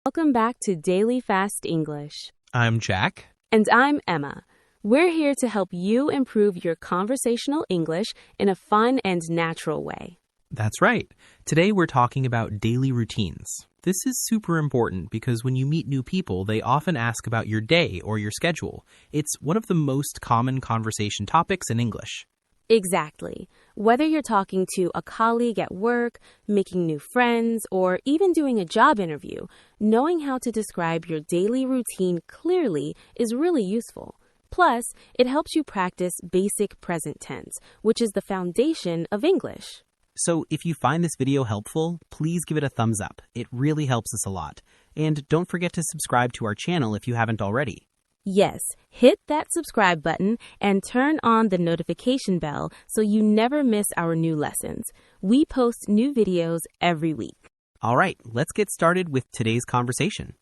Welcome back to Daily Fast English. I'm Jack. And I'm Emma. We're here to help you improve your conversational English in a fun and natural way. That's right. Today we're talking about daily routines. This is super important because when you meet new people, they often ask about your day or your schedule. It's one of the most common conversation topics in English. Exactly. Whether you're talking to a colleague at work, making new friends, or even doing a job interview, knowing how to describe your daily routine clearly is really useful. Plus, it helps you practice basic present tense, which is the foundation of English. So if you find this video helpful, please give it a thumbs up. It really helps us a lot. And don't forget to subscribe to our channel if you haven't already. Yes, hit that subscribe button and turn on the notification bell so you never miss our new lessons. We post new videos every week. All right, let's get started with today's conversation.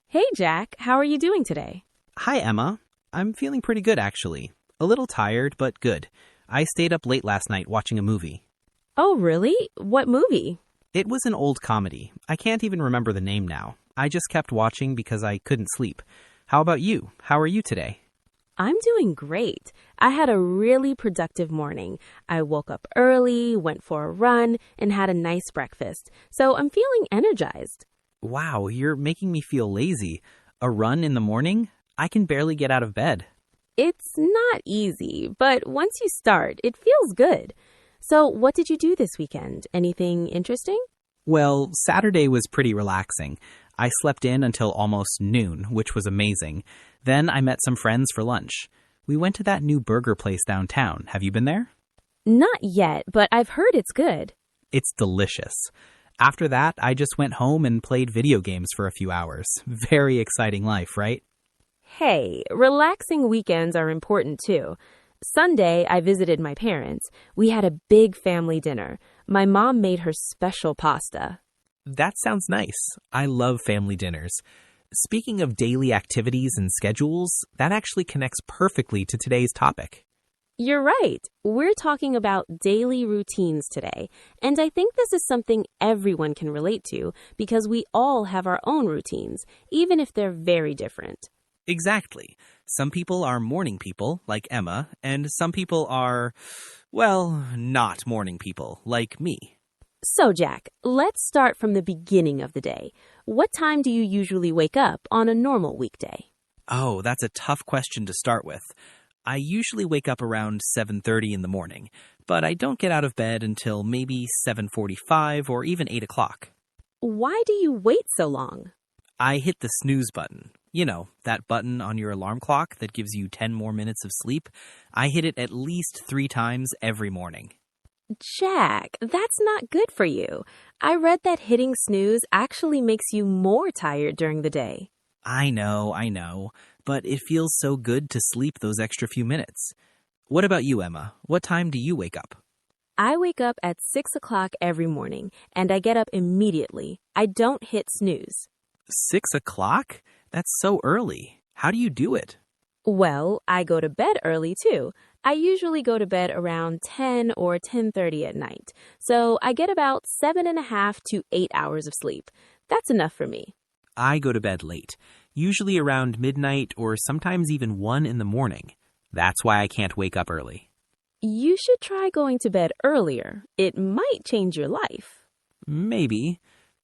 Hey, Jack, how are you doing today? Hi, Emma. I'm feeling pretty good, actually. A little tired, but good. I stayed up late last night watching a movie. Oh, really? What movie? It was an old comedy. I can't even remember the name now. I just kept watching because I couldn't sleep. How about you? How are you today? I'm doing great. I had a really productive morning. I woke up early, went for a run, and had a nice breakfast. So I'm feeling energized. Wow, you're making me feel lazy. A run in the morning? I can barely get out of bed. It's not easy, but once you start, it feels good. So what did you do this weekend? Anything interesting? Well, Saturday was pretty relaxing. I slept in until almost noon, which was amazing. Then I met some friends for lunch. We went to that new burger place downtown. Have you been there? Not yet, but I've heard it's good. It's delicious. After that, I just went home and played video games for a few hours. Very exciting life, right? Hey, relaxing weekends are important too. Sunday, I visited my parents. We had a big family dinner. My mom made her special pasta. That sounds nice. I love family dinners. Speaking of daily activities and schedules, that actually connects perfectly to today's topic. You're right. We're talking about daily routines today, and I think this is something everyone can relate to because we all have our own routines, even if they're very different. Exactly. Some people are morning people, like Emma, and some people are, well, not morning people, like me. So, Jack, let's start from the beginning of the day. What time do you usually wake up on a normal weekday? Oh, that's a tough question to start with. I usually wake up around 7:30 in the morning, but I don't get out of bed until maybe 7:45 or even 8 o'clock. Why do you wait so long? I hit the snooze button. You know, that button on your alarm clock that gives you 10 more minutes of sleep. I hit it at least 3 times every morning. Jack, that's not good for you. I read that hitting snooze actually makes you more tired during the day. I know, but it feels so good to sleep those extra few minutes. What about you, Emma? What time do you wake up? I wake up at 6 o'clock every morning, and I get up immediately. I don't hit snooze. 6 o'clock? That's so early. How do you do it? Well, I go to bed early too. I usually go to bed around 10 or 10:30 at night, so I get about 7.5 to 8 hours of sleep. That's enough for me. I go to bed late, usually around midnight or sometimes even 1 in the morning. That's why I can't wake up early. You should try going to bed earlier. It might change your life. Maybe.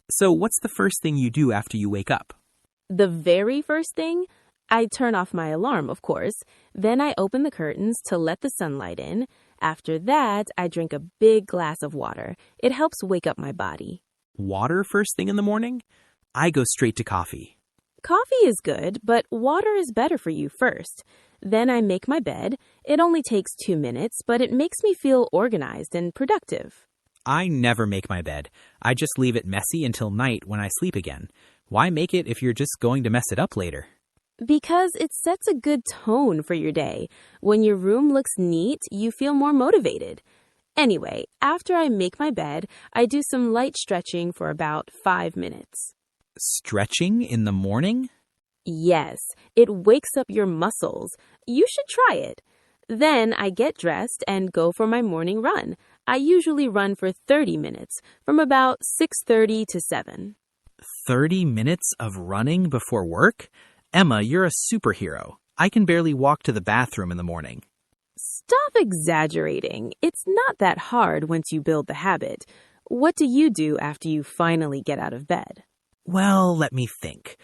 So what's the first thing you do after you wake up? The very first thing? I turn off my alarm, of course. Then I open the curtains to let the sunlight in. After that, I drink a big glass of water. It helps wake up my body. Water first thing in the morning? I go straight to coffee. Coffee is good, but water is better for you first. Then I make my bed. It only takes 2 minutes, but it makes me feel organized and productive. I never make my bed. I just leave it messy until night when I sleep again. Why make it if you're just going to mess it up later? Because it sets a good tone for your day. When your room looks neat, you feel more motivated. Anyway, after I make my bed, I do some light stretching for about 5 minutes. Stretching in the morning? Yes, it wakes up your muscles. You should try it. Then I get dressed and go for my morning run. I usually run for 30 minutes, from about 6:30 to 7. 30 minutes of running before work? Emma, you're a superhero. I can barely walk to the bathroom in the morning. Stop exaggerating. It's not that hard once you build the habit. What do you do after you finally get out of bed? Well, let me think.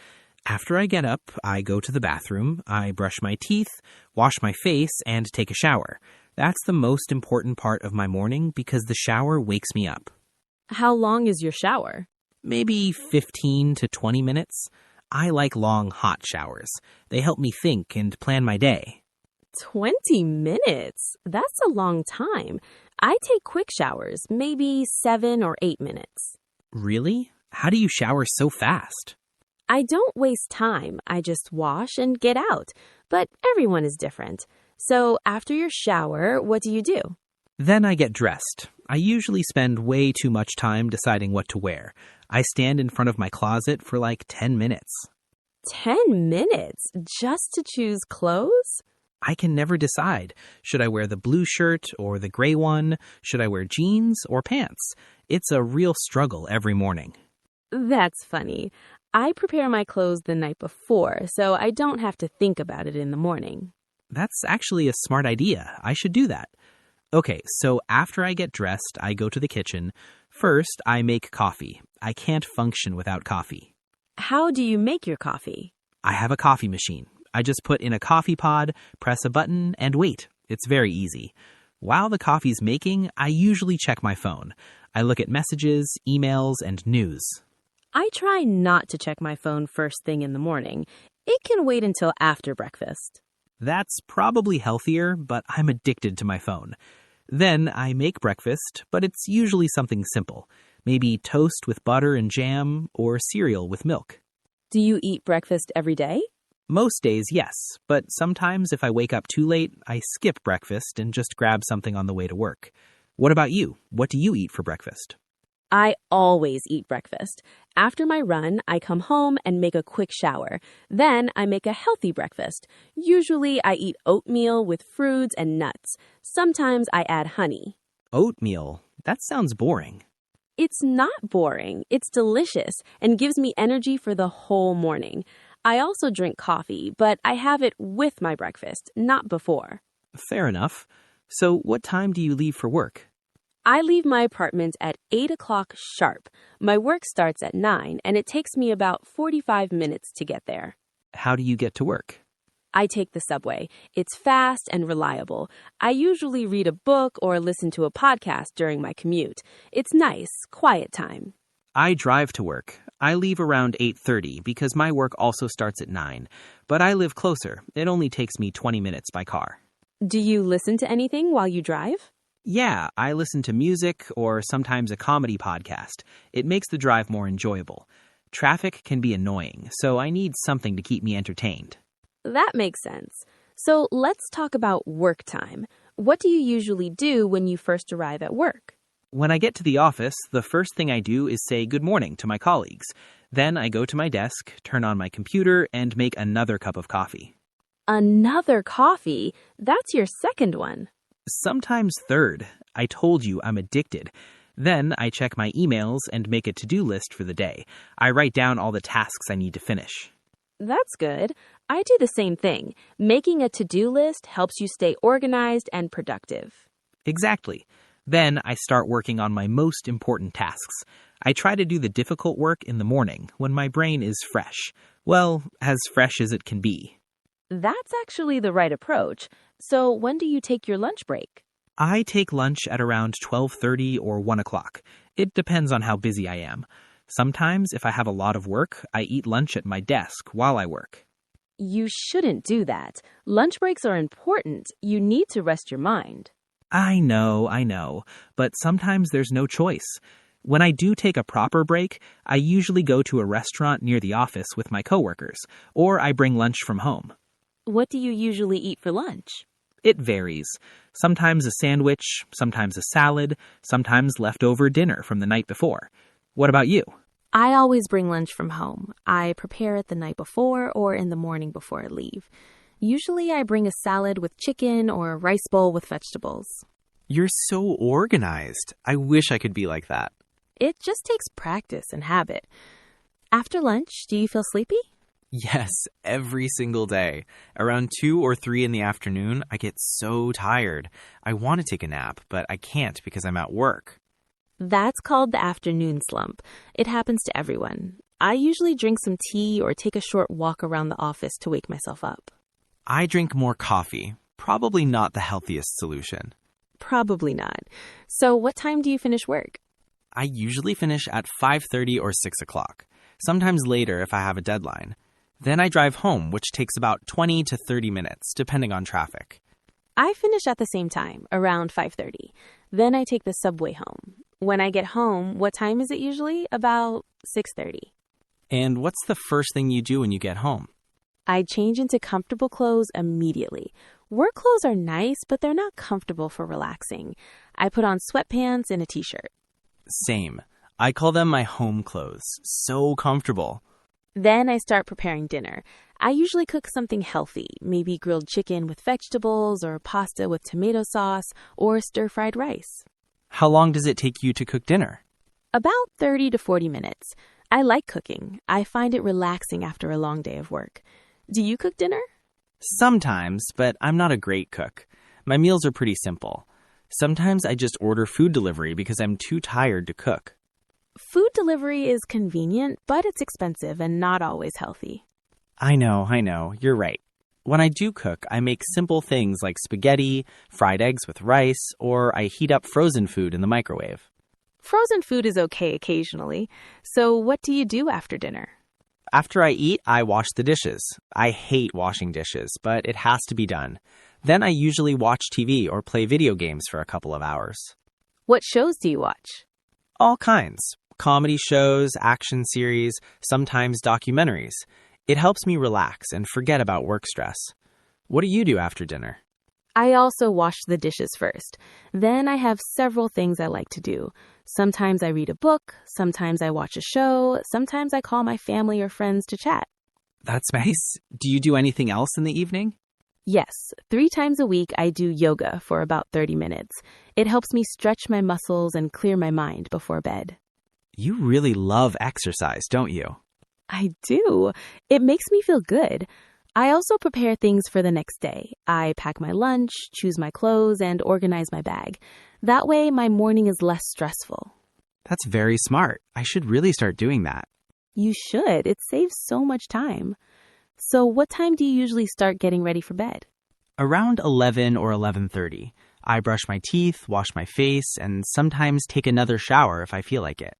After I get up, I go to the bathroom, I brush my teeth, wash my face, and take a shower. That's the most important part of my morning because the shower wakes me up. How long is your shower? Maybe 15 to 20 minutes. I like long, hot showers. They help me think and plan my day. 20 minutes? That's a long time. I take quick showers, maybe 7 or 8 minutes. Really? How do you shower so fast? I don't waste time. I just wash and get out. But everyone is different. So after your shower, what do you do? Then I get dressed. I usually spend way too much time deciding what to wear. I stand in front of my closet for like 10 minutes. 10 minutes just to choose clothes? I can never decide. Should I wear the blue shirt or the gray one? Should I wear jeans or pants? It's a real struggle every morning. That's funny. I prepare my clothes the night before, so I don't have to think about it in the morning. That's actually a smart idea. I should do that. Okay, so after I get dressed, I go to the kitchen. First, I make coffee. I can't function without coffee. How do you make your coffee? I have a coffee machine. I just put in a coffee pod, press a button, and wait. It's very easy. While the coffee's making, I usually check my phone. I look at messages, emails, and news. I try not to check my phone first thing in the morning. It can wait until after breakfast. That's probably healthier, but I'm addicted to my phone. Then I make breakfast, but it's usually something simple. Maybe toast with butter and jam, or cereal with milk. Do you eat breakfast every day? Most days, yes, but sometimes if I wake up too late, I skip breakfast and just grab something on the way to work. What about you? What do you eat for breakfast? I always eat breakfast. After my run, I come home and make a quick shower. Then I make a healthy breakfast. Usually I eat oatmeal with fruits and nuts. Sometimes I add honey. Oatmeal? That sounds boring. It's not boring. It's delicious and gives me energy for the whole morning. I also drink coffee, but I have it with my breakfast, not before. Fair enough. So what time do you leave for work? I leave my apartment at 8 o'clock sharp. My work starts at 9, and it takes me about 45 minutes to get there. How do you get to work? I take the subway. It's fast and reliable. I usually read a book or listen to a podcast during my commute. It's nice, quiet time. I drive to work. I leave around 8:30 because my work also starts at 9. But I live closer. It only takes me 20 minutes by car. Do you listen to anything while you drive? Yeah, I listen to music or sometimes a comedy podcast. It makes the drive more enjoyable. Traffic can be annoying, so I need something to keep me entertained. That makes sense. So let's talk about work time. What do you usually do when you first arrive at work? When I get to the office, the first thing I do is say good morning to my colleagues. Then I go to my desk, turn on my computer, and make another cup of coffee. Another coffee? That's your second one. Sometimes third. I told you I'm addicted. Then I check my emails and make a to-do list for the day. I write down all the tasks I need to finish. That's good. I do the same thing. Making a to-do list helps you stay organized and productive. Exactly. Then I start working on my most important tasks. I try to do the difficult work in the morning when my brain is fresh. Well, as fresh as it can be. That's actually the right approach. So when do you take your lunch break? I take lunch at around 12:30 or 1 o'clock. It depends on how busy I am. Sometimes, if I have a lot of work, I eat lunch at my desk while I work. You shouldn't do that. Lunch breaks are important. You need to rest your mind. I know, but sometimes there's no choice. When I do take a proper break, I usually go to a restaurant near the office with my coworkers, or I bring lunch from home. What do you usually eat for lunch? It varies. Sometimes a sandwich, sometimes a salad, sometimes leftover dinner from the night before. What about you? I always bring lunch from home. I prepare it the night before or in the morning before I leave. Usually I bring a salad with chicken or a rice bowl with vegetables. You're so organized. I wish I could be like that. It just takes practice and habit. After lunch, do you feel sleepy? Yes, every single day. Around 2 or 3 in the afternoon, I get so tired. I want to take a nap, but I can't because I'm at work. That's called the afternoon slump. It happens to everyone. I usually drink some tea or take a short walk around the office to wake myself up. I drink more coffee. Probably not the healthiest solution. Probably not. So what time do you finish work? I usually finish at 5:30 or 6 o'clock, sometimes later if I have a deadline. Then I drive home, which takes about 20 to 30 minutes, depending on traffic. I finish at the same time, around 5:30. Then I take the subway home. When I get home, what time is it usually? About 6:30. And what's the first thing you do when you get home? I change into comfortable clothes immediately. Work clothes are nice, but they're not comfortable for relaxing. I put on sweatpants and a t-shirt. Same. I call them my home clothes. So comfortable. Then I start preparing dinner. I usually cook something healthy, maybe grilled chicken with vegetables or pasta with tomato sauce or stir-fried rice. How long does it take you to cook dinner? About 30 to 40 minutes. I like cooking. I find it relaxing after a long day of work. Do you cook dinner? Sometimes, but I'm not a great cook. My meals are pretty simple. Sometimes I just order food delivery because I'm too tired to cook. Food delivery is convenient, but it's expensive and not always healthy. I know. You're right. When I do cook, I make simple things like spaghetti, fried eggs with rice, or I heat up frozen food in the microwave. Frozen food is okay occasionally. So what do you do after dinner? After I eat, I wash the dishes. I hate washing dishes, but it has to be done. Then I usually watch TV or play video games for a couple of hours. What shows do you watch? All kinds. Comedy shows, action series, sometimes documentaries. It helps me relax and forget about work stress. What do you do after dinner? I also wash the dishes first. Then I have several things I like to do. Sometimes I read a book, sometimes I watch a show, sometimes I call my family or friends to chat. That's nice. Do you do anything else in the evening? Yes, 3 times a week I do yoga for about 30 minutes. It helps me stretch my muscles and clear my mind before bed. You really love exercise, don't you? I do. It makes me feel good. I also prepare things for the next day. I pack my lunch, choose my clothes, and organize my bag. That way, my morning is less stressful. That's very smart. I should really start doing that. You should. It saves so much time. So what time do you usually start getting ready for bed? Around 11 or 11:30. I brush my teeth, wash my face, and sometimes take another shower if I feel like it.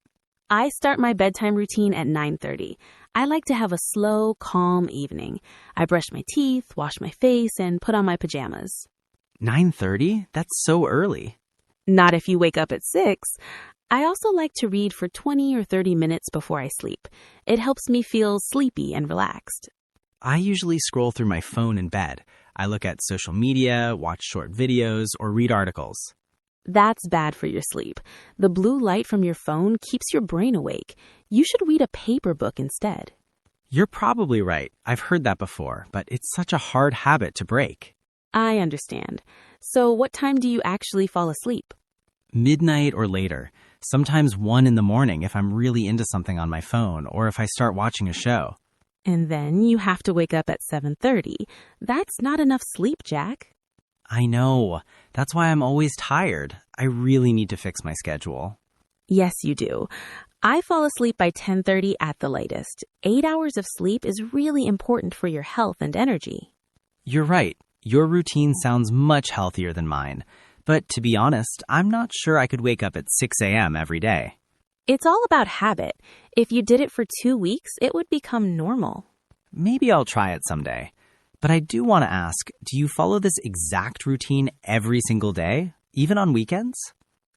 I start my bedtime routine at 9:30. I like to have a slow, calm evening. I brush my teeth, wash my face, and put on my pajamas. 9:30? That's so early. Not if you wake up at 6. I also like to read for 20 or 30 minutes before I sleep. It helps me feel sleepy and relaxed. I usually scroll through my phone in bed. I look at social media, watch short videos, or read articles. That's bad for your sleep. The blue light from your phone keeps your brain awake. You should read a paper book instead. You're probably right. I've heard that before, but it's such a hard habit to break. I understand. So what time do you actually fall asleep? Midnight or later. Sometimes 1 in the morning if I'm really into something on my phone or if I start watching a show. And then you have to wake up at 7:30. That's not enough sleep, Jack. I know. That's why I'm always tired. I really need to fix my schedule. Yes, you do. I fall asleep by 10:30 at the latest. 8 hours of sleep is really important for your health and energy. You're right. Your routine sounds much healthier than mine. But to be honest, I'm not sure I could wake up at 6 a.m. every day. It's all about habit. If you did it for 2 weeks, it would become normal. Maybe I'll try it someday. But I do want to ask, do you follow this exact routine every single day, even on weekends?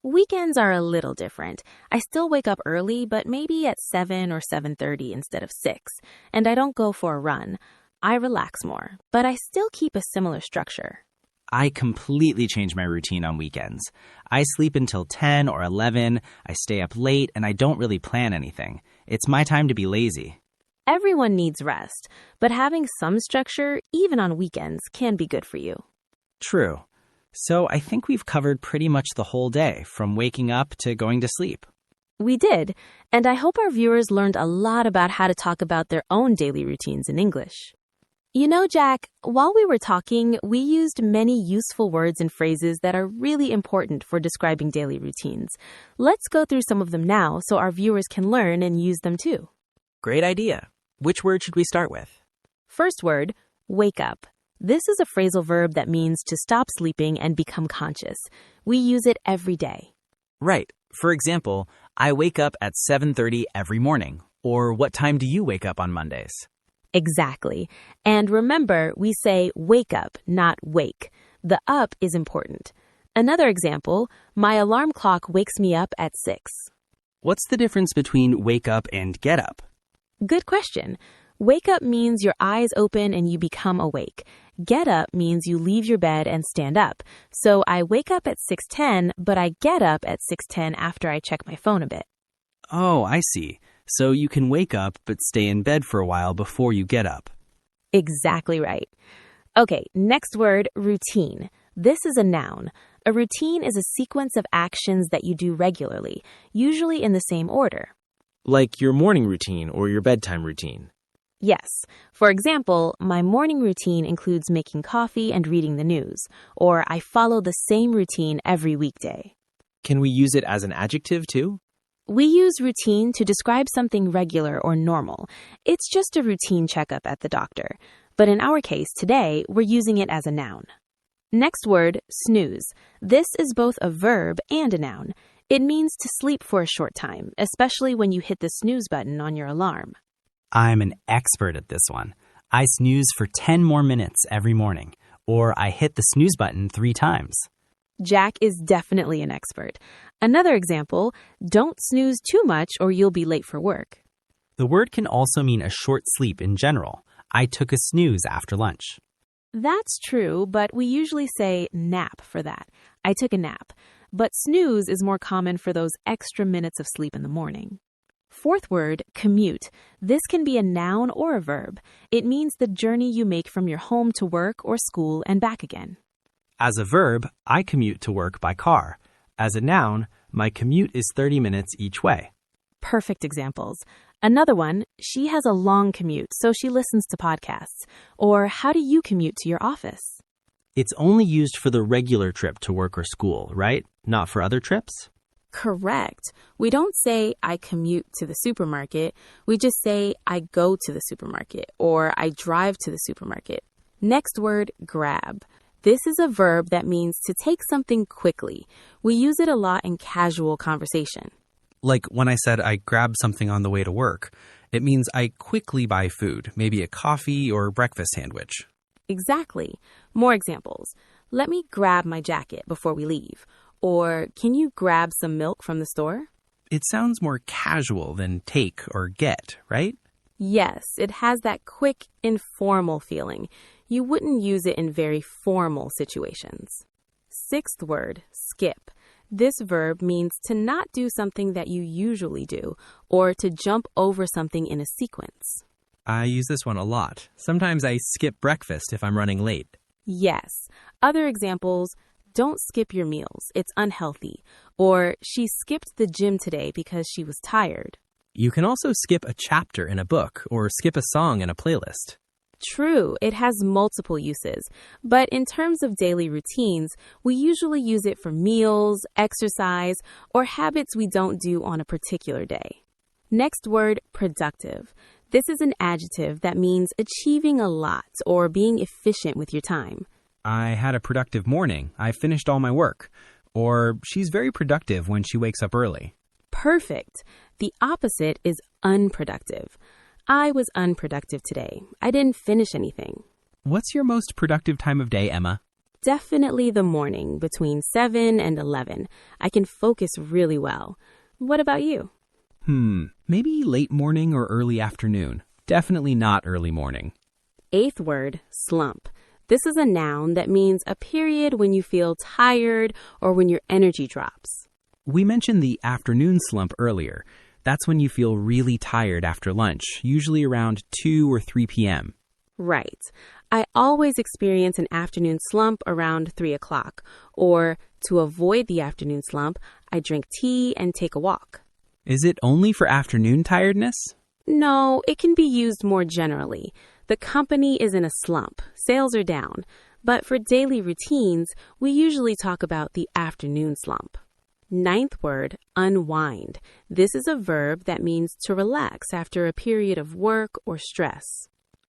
Weekends are a little different. I still wake up early, but maybe at 7 or 7:30 instead of 6. And I don't go for a run. I relax more, but I still keep a similar structure. I completely change my routine on weekends. I sleep until 10 or 11, I stay up late, and I don't really plan anything. It's my time to be lazy. Everyone needs rest, but having some structure, even on weekends, can be good for you. True. So I think we've covered pretty much the whole day, from waking up to going to sleep. We did, and I hope our viewers learned a lot about how to talk about their own daily routines in English. You know, Jack, while we were talking, we used many useful words and phrases that are really important for describing daily routines. Let's go through some of them now so our viewers can learn and use them too. Great idea. Which word should we start with? First word, wake up. This is a phrasal verb that means to stop sleeping and become conscious. We use it every day. Right. For example, I wake up at 7:30 every morning. Or what time do you wake up on Mondays? Exactly. And remember, we say wake up, not wake. The up is important. Another example, my alarm clock wakes me up at 6. What's the difference between wake up and get up? Good question. Wake up means your eyes open and you become awake. Get up means you leave your bed and stand up. So I wake up at 6:10, but I get up at 6:10 after I check my phone a bit. Oh, I see. So you can wake up but stay in bed for a while before you get up. Exactly right. Okay, next word, routine. This is a noun. A routine is a sequence of actions that you do regularly, usually in the same order. Like your morning routine or your bedtime routine. Yes. For example, my morning routine includes making coffee and reading the news, or I follow the same routine every weekday. Can we use it as an adjective too? We use routine to describe something regular or normal. It's just a routine checkup at the doctor. But in our case today, we're using it as a noun. Next word, snooze. This is both a verb and a noun. It means to sleep for a short time, especially when you hit the snooze button on your alarm. I'm an expert at this one. I snooze for 10 more minutes every morning, or I hit the snooze button 3 times. Jack is definitely an expert. Another example, don't snooze too much or you'll be late for work. The word can also mean a short sleep in general. I took a snooze after lunch. That's true, but we usually say nap for that. I took a nap. But snooze is more common for those extra minutes of sleep in the morning. Fourth word, commute. This can be a noun or a verb. It means the journey you make from your home to work or school and back again. As a verb, I commute to work by car. As a noun, my commute is 30 minutes each way. Perfect examples. Another one, she has a long commute, so she listens to podcasts. Or how do you commute to your office? It's only used for the regular trip to work or school, right? Not for other trips? Correct. We don't say I commute to the supermarket. We just say I go to the supermarket or I drive to the supermarket. Next word, grab. This is a verb that means to take something quickly. We use it a lot in casual conversation. Like when I said I grabbed something on the way to work, it means I quickly buy food, maybe a coffee or breakfast sandwich. Exactly. More examples. Let me grab my jacket before we leave. Or can you grab some milk from the store? It sounds more casual than take or get, right? Yes, it has that quick, informal feeling. You wouldn't use it in very formal situations. Sixth word, skip. This verb means to not do something that you usually do, or to jump over something in a sequence. I use this one a lot. Sometimes I skip breakfast if I'm running late. Yes. Other examples, don't skip your meals. It's unhealthy. Or she skipped the gym today because she was tired. You can also skip a chapter in a book or skip a song in a playlist. True, it has multiple uses. But in terms of daily routines, we usually use it for meals, exercise, or habits we don't do on a particular day. Next word, productive. This is an adjective that means achieving a lot or being efficient with your time. I had a productive morning. I finished all my work. Or she's very productive when she wakes up early. Perfect. The opposite is unproductive. I was unproductive today. I didn't finish anything. What's your most productive time of day, Emma? Definitely the morning, between 7 and 11. I can focus really well. What about you? Maybe late morning or early afternoon. Definitely not early morning. Eighth word, slump. This is a noun that means a period when you feel tired or when your energy drops. We mentioned the afternoon slump earlier. That's when you feel really tired after lunch, usually around 2 or 3 p.m. Right. I always experience an afternoon slump around 3 o'clock. Or, to avoid the afternoon slump, I drink tea and take a walk. Is it only for afternoon tiredness? No, it can be used more generally. The company is in a slump, sales are down. But for daily routines, we usually talk about the afternoon slump. Ninth word, unwind. This is a verb that means to relax after a period of work or stress.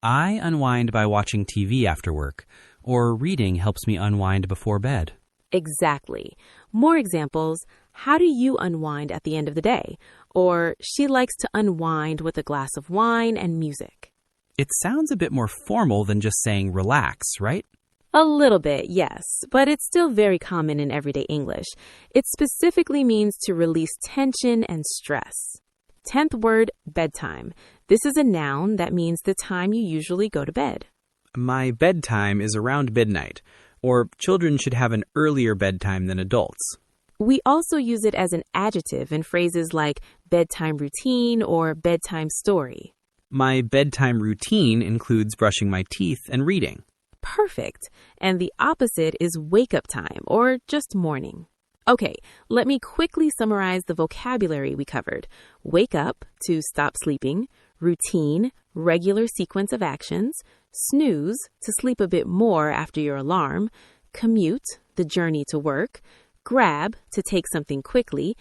I unwind by watching TV after work, or reading helps me unwind before bed. Exactly. More examples, how do you unwind at the end of the day? Or she likes to unwind with a glass of wine and music. It sounds a bit more formal than just saying relax, right? A little bit, yes, but it's still very common in everyday English. It specifically means to release tension and stress. 10th word, bedtime. This is a noun that means the time you usually go to bed. My bedtime is around midnight, or children should have an earlier bedtime than adults. We also use it as an adjective in phrases like bedtime routine or bedtime story. My bedtime routine includes brushing my teeth and reading. Perfect. And the opposite is wake-up time or just morning. Okay, let me quickly summarize the vocabulary we covered. Wake up, to stop sleeping. Routine, regular sequence of actions. Snooze, to sleep a bit more after your alarm. Commute, the journey to work. Grab, to take something quickly.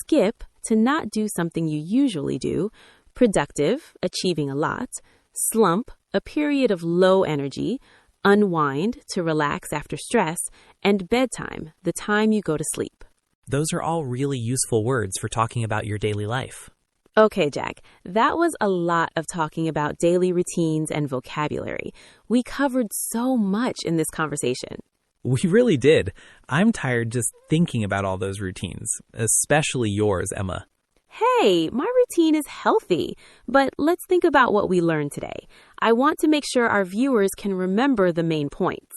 Skip, to not do something you usually do. Productive, achieving a lot. Slump, a period of low energy. Unwind, to relax after stress. And bedtime, the time you go to sleep. Those are all really useful words for talking about your daily life. Okay, Jack, that was a lot of talking about daily routines and vocabulary. We covered so much in this conversation. We really did. I'm tired just thinking about all those routines, especially yours, Emma. Hey, my routine is healthy, but let's think about what we learned today. I want to make sure our viewers can remember the main points.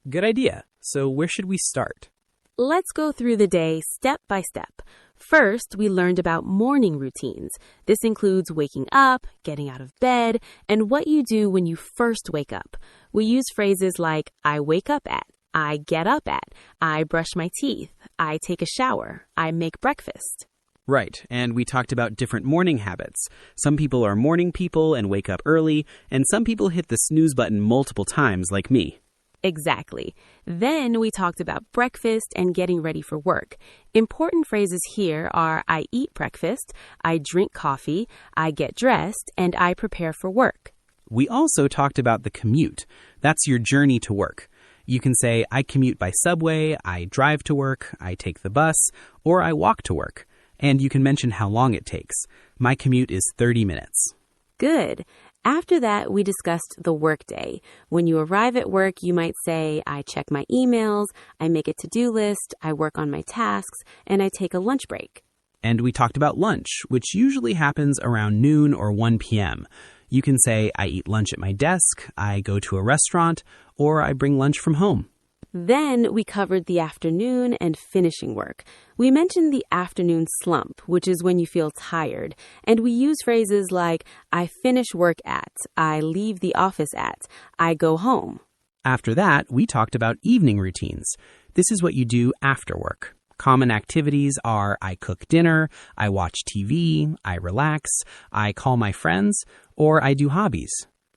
Good idea. So where should we start? Let's go through the day step by step. First, we learned about morning routines. This includes waking up, getting out of bed, and what you do when you first wake up. We use phrases like, I wake up at, I get up at, I brush my teeth, I take a shower, I make breakfast. Right, and we talked about different morning habits. Some people are morning people and wake up early, and some people hit the snooze button multiple times like me. Exactly. Then we talked about breakfast and getting ready for work. Important phrases here are I eat breakfast, I drink coffee, I get dressed, and I prepare for work. We also talked about the commute. That's your journey to work. You can say, I commute by subway, I drive to work, I take the bus, or I walk to work. And you can mention how long it takes. My commute is 30 minutes. Good. After that, we discussed the workday. When you arrive at work, you might say, I check my emails, I make a to-do list, I work on my tasks, and I take a lunch break. And we talked about lunch, which usually happens around noon or 1 p.m. You can say, I eat lunch at my desk, I go to a restaurant, or I bring lunch from home. Then we covered the afternoon and finishing work. We mentioned the afternoon slump, which is when you feel tired. And we use phrases like, I finish work at, I leave the office at, I go home. After that, we talked about evening routines. This is what you do after work. Common activities are I cook dinner, I watch TV, I relax, I call my friends, or I do hobbies.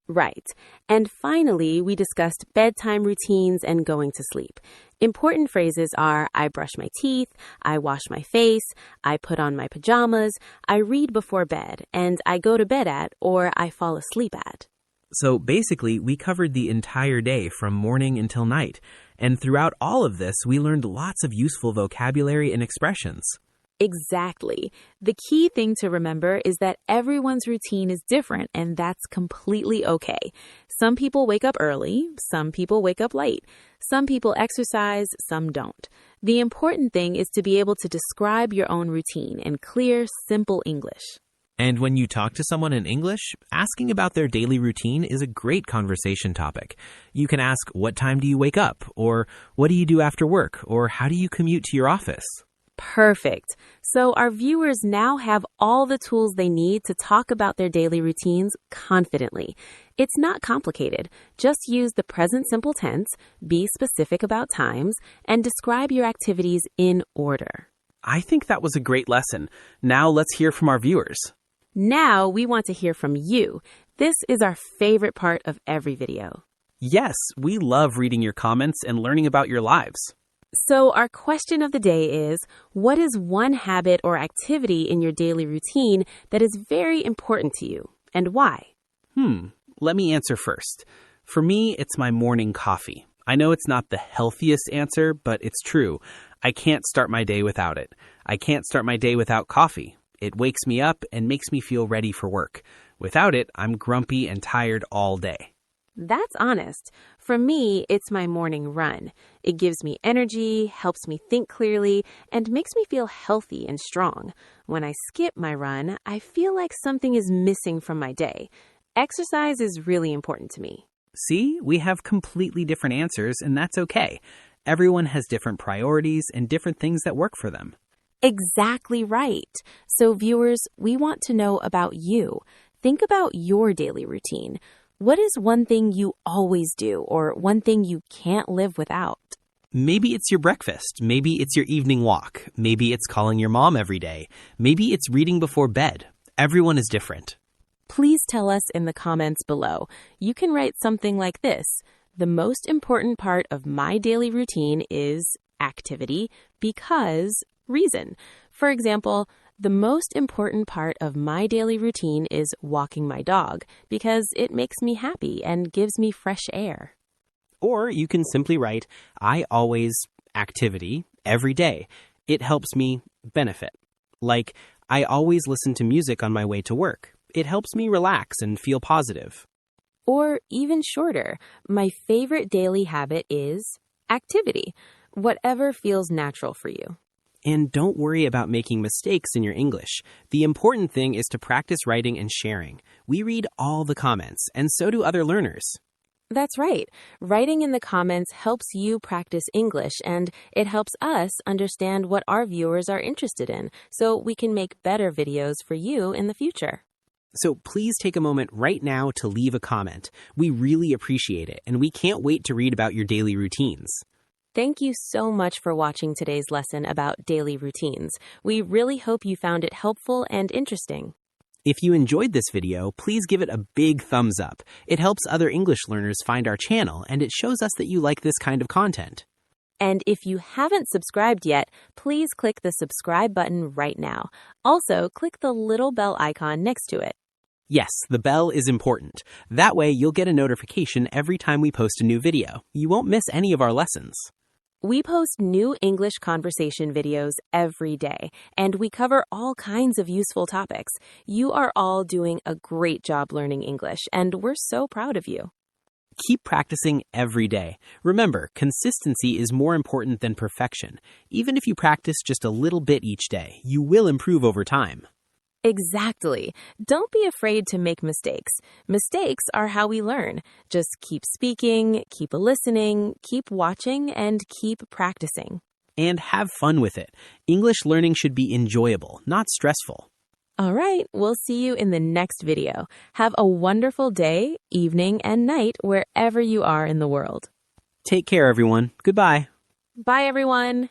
Right. And finally, we discussed bedtime routines and going to sleep. Important phrases are I brush my teeth, I wash my face, I put on my pajamas, I read before bed, and I go to bed at or I fall asleep at. So basically, we covered the entire day from morning until night. And throughout all of this, we learned lots of useful vocabulary and expressions. Exactly. The key thing to remember is that everyone's routine is different, and that's completely okay. Some people wake up early, some people wake up late. Some people exercise, some don't. The important thing is to be able to describe your own routine in clear, simple English. And when you talk to someone in English, asking about their daily routine is a great conversation topic. You can ask, what time do you wake up? Or what do you do after work? Or how do you commute to your office? Perfect. So our viewers now have all the tools they need to talk about their daily routines confidently. It's not complicated. Just use the present simple tense, be specific about times, and describe your activities in order. I think that was a great lesson. Now let's hear from our viewers. Now we want to hear from you. This is our favorite part of every video. Yes, we love reading your comments and learning about your lives. So our question of the day is, what is one habit or activity in your daily routine that is very important to you, and why? Let me answer first. For me, it's my morning coffee. I know it's not the healthiest answer, but it's true. I can't start my day without it. I can't start my day without coffee. It wakes me up and makes me feel ready for work. Without it, I'm grumpy and tired all day. That's honest. For me, it's my morning run. It gives me energy, helps me think clearly, and makes me feel healthy and strong. When I skip my run, I feel like something is missing from my day. Exercise is really important to me. See, we have completely different answers, and that's okay. Everyone has different priorities and different things that work for them. Exactly right. So viewers, we want to know about you. Think about your daily routine. What is one thing you always do or one thing you can't live without? Maybe it's your breakfast. Maybe it's your evening walk. Maybe it's calling your mom every day. Maybe it's reading before bed. Everyone is different. Please tell us in the comments below. You can write something like this. The most important part of my daily routine is activity because reason. For example, the most important part of my daily routine is walking my dog because it makes me happy and gives me fresh air. Or you can simply write, I always activity every day. It helps me benefit. Like, I always listen to music on my way to work. It helps me relax and feel positive. Or even shorter, my favorite daily habit is activity, whatever feels natural for you. And don't worry about making mistakes in your English. The important thing is to practice writing and sharing. We read all the comments, and so do other learners. That's right. Writing in the comments helps you practice English, and it helps us understand what our viewers are interested in, so we can make better videos for you in the future. So please take a moment right now to leave a comment. We really appreciate it, and we can't wait to read about your daily routines. Thank you so much for watching today's lesson about daily routines. We really hope you found it helpful and interesting. If you enjoyed this video, please give it a big thumbs up. It helps other English learners find our channel, and it shows us that you like this kind of content. And if you haven't subscribed yet, please click the subscribe button right now. Also, click the little bell icon next to it. Yes, the bell is important. That way, you'll get a notification every time we post a new video. You won't miss any of our lessons. We post new English conversation videos every day, and we cover all kinds of useful topics. You are all doing a great job learning English, and we're so proud of you. Keep practicing every day. Remember, consistency is more important than perfection. Even if you practice just a little bit each day, you will improve over time. Exactly. Don't be afraid to make mistakes. Mistakes are how we learn. Just keep speaking, keep listening, keep watching, and keep practicing. And have fun with it. English learning should be enjoyable, not stressful. All right, we'll see you in the next video. Have a wonderful day, evening, and night wherever you are in the world. Take care, everyone. Goodbye. Bye, everyone.